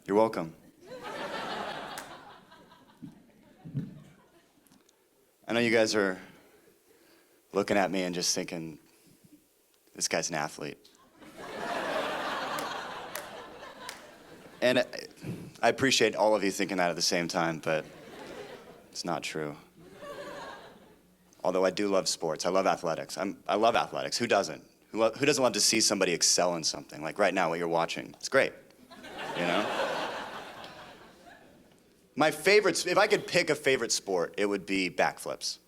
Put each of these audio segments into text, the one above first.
You're welcome. I know you guys are looking at me and just thinking, this guy's an athlete. And I appreciate all of you thinking that at the same time, but it's not true. Although I do love sports. I love athletics. I love athletics. Who doesn't? Who doesn't love to see somebody excel in something? Like right now, what you're watching. It's great, you know? My favorite, if I could pick a favorite sport, it would be backflips.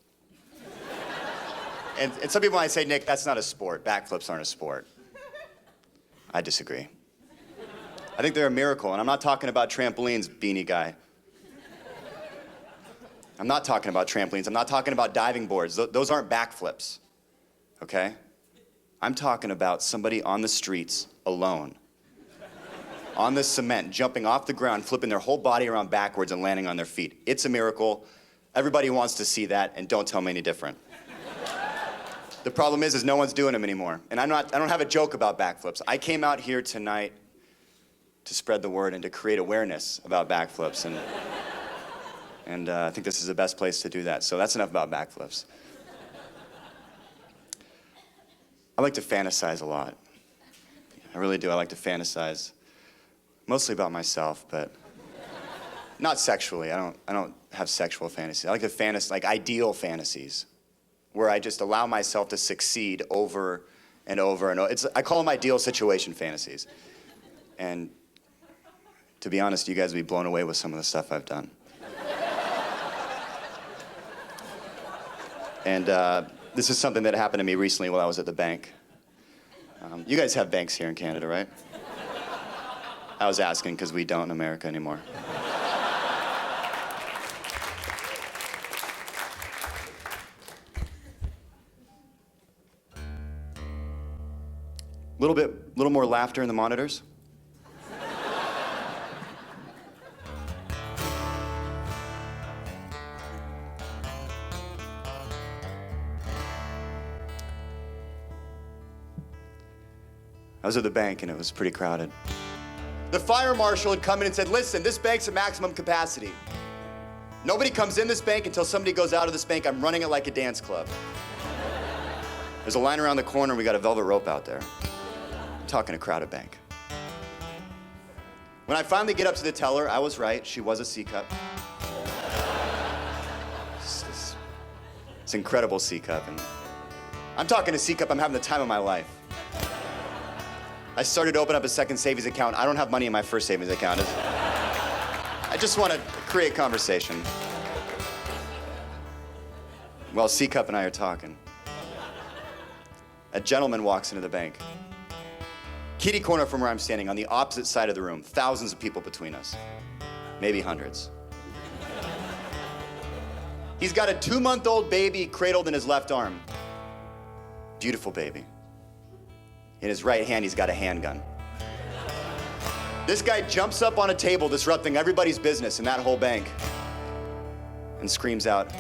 And some people might say, Nick, that's not a sport. Backflips aren't a sport. I disagree. I think they're a miracle, and I'm not talking about trampolines, beanie guy. I'm not talking about trampolines. I'm not talking about diving boards. Those aren't backflips, okay? I'm talking about somebody on the streets alone, on the cement, jumping off the ground, flipping their whole body around backwards and landing on their feet. It's a miracle. Everybody wants to see that, and don't tell me any different. The problem is no one's doing them anymore. And I don't have a joke about backflips. I came out here tonight to spread the word and to create awareness about backflips. And I think this is the best place to do that. So that's enough about backflips. I like to fantasize a lot. I really do. I like to fantasize, mostly about myself, but not sexually. I don't have sexual fantasies. I like to fantasize, like ideal fantasies, where I just allow myself to succeed over and over and over. I call them ideal situation fantasies. And to be honest, you guys would be blown away with some of the stuff I've done. And this is something that happened to me recently while I was at the bank. You guys have banks here in Canada, right? I was asking because we don't in America anymore. Little more laughter in the monitors. I was at the bank and it was pretty crowded. The fire marshal had come in and said, listen, this bank's at maximum capacity. Nobody comes in this bank until somebody goes out of this bank. I'm running it like a dance club. There's a line around the corner and we got a velvet rope out there. I'm talking a crowded bank. When I finally get up to the teller, I was right. She was a C-cup. It's incredible C-cup. And I'm talking a C-cup, I'm having the time of my life. I started to open up a second savings account. I don't have money in my first savings account. I just want to create conversation. While C-Cup and I are talking, a gentleman walks into the bank. Kitty corner from where I'm standing, on the opposite side of the room. Thousands of people between us. Maybe hundreds. He's got a 2-month-old baby cradled in his left arm. Beautiful baby. In his right hand, he's got a handgun. This guy jumps up on a table, disrupting everybody's business in that whole bank, and screams out,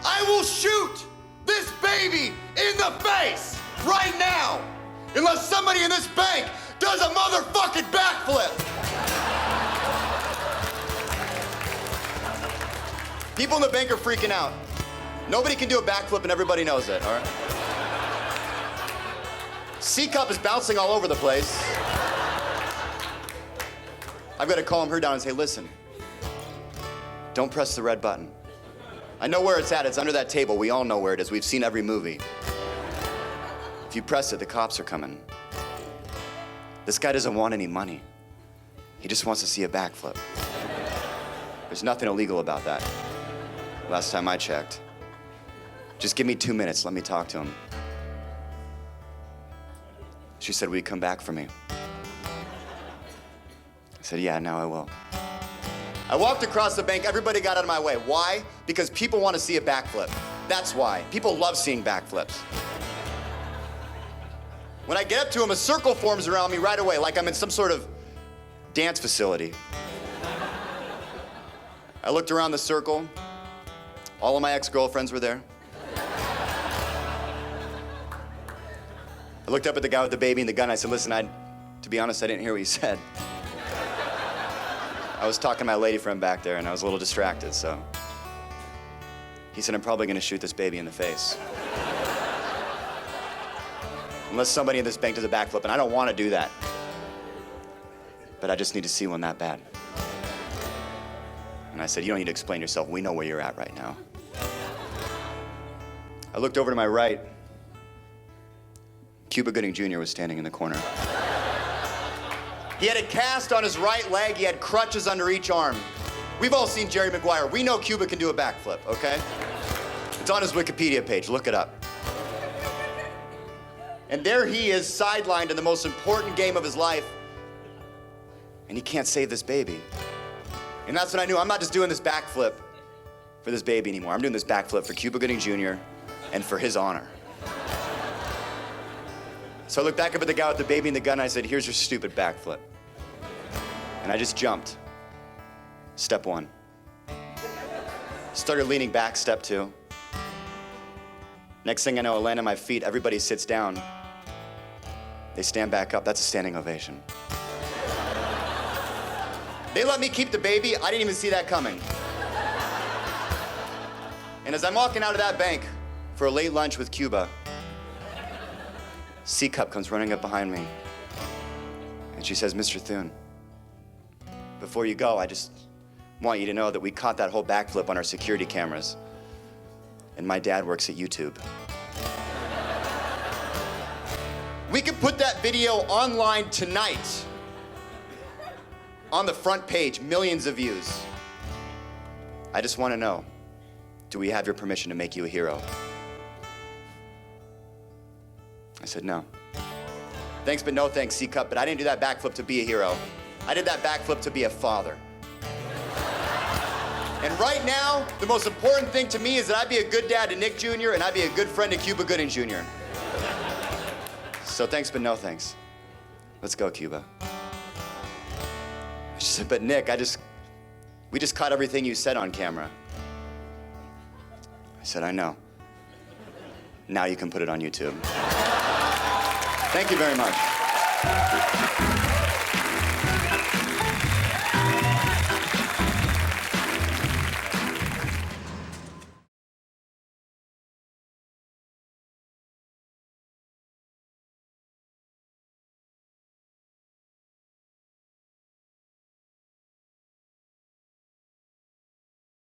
I will shoot this baby in the face right now, unless somebody in this bank does a motherfucking backflip. People in the bank are freaking out. Nobody can do a backflip and everybody knows it, all right? C-Cup is bouncing all over the place. I've got to calm her down and say, listen, don't press the red button. I know where it's at. It's under that table. We all know where it is. We've seen every movie. If you press it, the cops are coming. This guy doesn't want any money. He just wants to see a backflip. There's nothing illegal about that. Last time I checked. Just give me 2 minutes. Let me talk to him. She said, will you come back for me? I said, yeah, now I will. I walked across the bank. Everybody got out of my way. Why? Because people want to see a backflip. That's why. People love seeing backflips. When I get up to him, a circle forms around me right away, like I'm in some sort of dance facility. I looked around the circle. All of my ex-girlfriends were there. I looked up at the guy with the baby and the gun. I said, listen, to be honest, I didn't hear what you said. I was talking to my lady friend back there, and I was a little distracted, so. He said, I'm probably gonna shoot this baby in the face. Unless somebody in this bank does a backflip, and I don't wanna do that. But I just need to see one that bad. And I said, you don't need to explain yourself. We know where you're at right now. I looked over to my right. Cuba Gooding Jr. was standing in the corner. He had a cast on his right leg. He had crutches under each arm. We've all seen Jerry Maguire. We know Cuba can do a backflip, okay? It's on his Wikipedia page. Look it up. And there he is, sidelined in the most important game of his life. And he can't save this baby. And that's when I knew I'm not just doing this backflip for this baby anymore. I'm doing this backflip for Cuba Gooding Jr. and for his honor. So I looked back up at the guy with the baby and the gun, and I said, here's your stupid backflip. And I just jumped. Step one. Started leaning back, step two. Next thing I know, I land on my feet, everybody sits down. They stand back up, that's a standing ovation. They let me keep the baby, I didn't even see that coming. And as I'm walking out of that bank for a late lunch with Cuba, C-Cup comes running up behind me. And she says, Mr. Thune, before you go, I just want you to know that we caught that whole backflip on our security cameras. And my dad works at YouTube. We could put that video online tonight. On the front page, millions of views. I just want to know, do we have your permission to make you a hero? I said, no. Thanks, but no thanks, C-Cup, but I didn't do that backflip to be a hero. I did that backflip to be a father. And right now, the most important thing to me is that I be a good dad to Nick Jr. and I be a good friend to Cuba Gooding Jr. So thanks, but no thanks. Let's go, Cuba. She said, but Nick, we just caught everything you said on camera. I said, I know. Now you can put it on YouTube. Thank you very much.